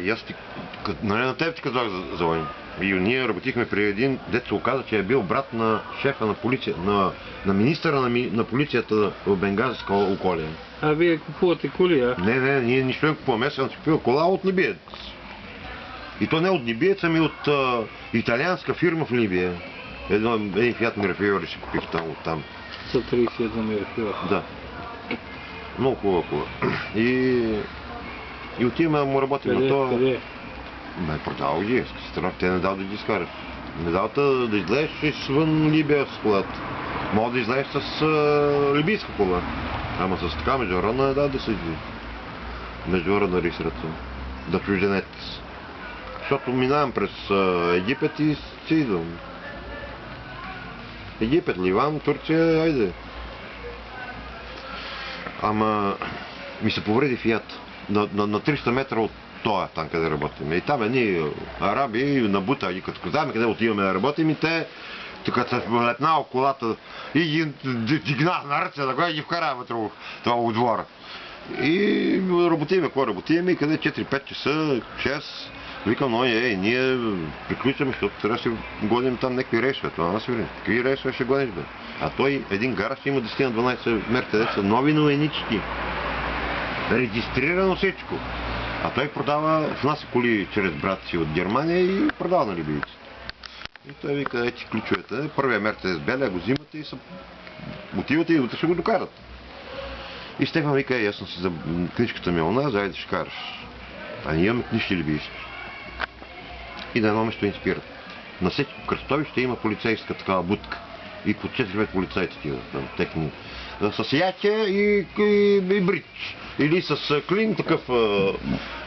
И аз ти, нали на теб ти казах за войн. И ние работихме при един, дето се оказа, че е бил брат на шефа на полиция, на министъра на полицията в Бенгазска околия. Вие купувате коли, а? Не, ние нищо не купуваме, аз съм си купил кола от либиец. И то не от либиец, ами от италианска фирма в Либия. Един Фиат Мирафиори си купих там. 131 Мирафиори. Да. Много хубава кола. И отиваме да му работим на това. Къде? Продавал ги, страх, те не дал да ги изкараш. Не дал да излезеш извън Либия с колата. Мога да излезеш с либийска кола. Ама с така международна не дал да се излезе. Международна регистрация. Да чужденец. Защото минавам през Египет и си идвам. Египет, Ливан, Турция, айде. Ама ми се повреди Фиат. На 300 метра от това, там къде работим. И там едни араби на бута, и като казваме къде отиваме да работим, и те, като се лепнал колата и ги дигнах на ръце, да ги вкара вътре това от двора. И работиме, какво работиме, и къде 4-5 часа, 6, викам, ние приключваме, защото трябва да си гоним там някакви рейсове. Това нас вери. Какви рейсове ще гониш, бе? А той, един гараж има 10 на 12 мерка, са нови новенички. Регистрирано всичко. А той продава, внася коли чрез брат си от Германия и продава на либийците. И той вика, ети ключовете. Първия Мерцедес белия, го взимате и отивате и утре ще го докарат. И Стефан вика, ясно си за книжката ми е она, зайде ще караш. А ние имаме книжки либийски. И на едно место инспират. На всеки кръстовище има полицейска такава будка. И по 4-5 полицаи такива, техни. С яке и брич. Или с клин такъв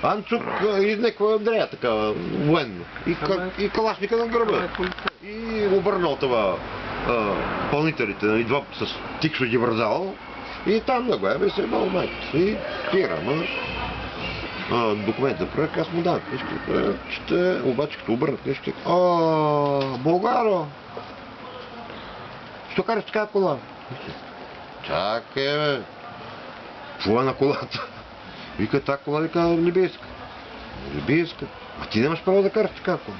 анчук, или някаква дрея такава, военно. И калашника на гърба. И обърнал това пълнителите, два с тикшо ги вързал. И там да го е, се мал майка. И пира, документ за проект, аз му дам книжка. Чете, обаче като обърна книжка, Българо! Що караш така кола? Чакай, бе! Това е на колата. Вика, тази кола вика либийска. Либийска? А ти нямаш право да караш така кола.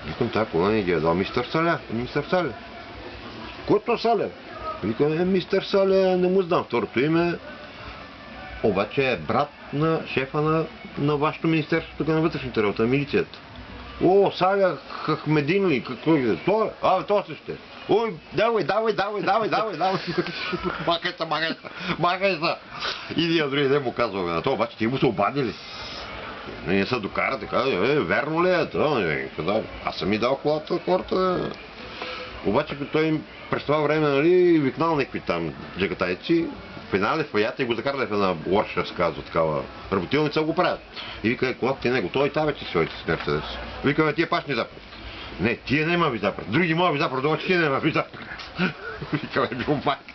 Викам, тази кола не ги е дал мистер Саля. Мистер Саля. Който Саля? Викам, мистер Саля, не му знам второто име. Обаче е брат на шефа на вашето министерство, тук на вътрешните работи, на милицията. Саля Хахмедин ли? Какво е? Това също е. Ой, давай. Махай се. И ние други ден му казваме на това, обаче ти му се обадили. Не се докара, така, верно ли е това? Аз съм ми дал колата, хората. Обаче той през това време, нали, викнал някакви там джагатайци, финали в фаята и го закарали в една лоша, се казва, такава работилница, го правят. И вика, колата ти не го, той и та вече своите с Мерцедес. Вика, тия паш ни запред. Не, тия няма ви запред. Други могат ви запред, обаче тия няма ви запред. Вика, бил майката.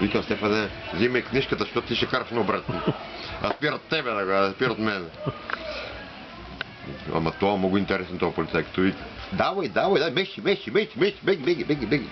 Викам, Стефане, взимай книжката, защото ти ще караш на обратно. А спират тебе, да спират мене. Ама това много интересен този полицай, като вика. Давай, беги.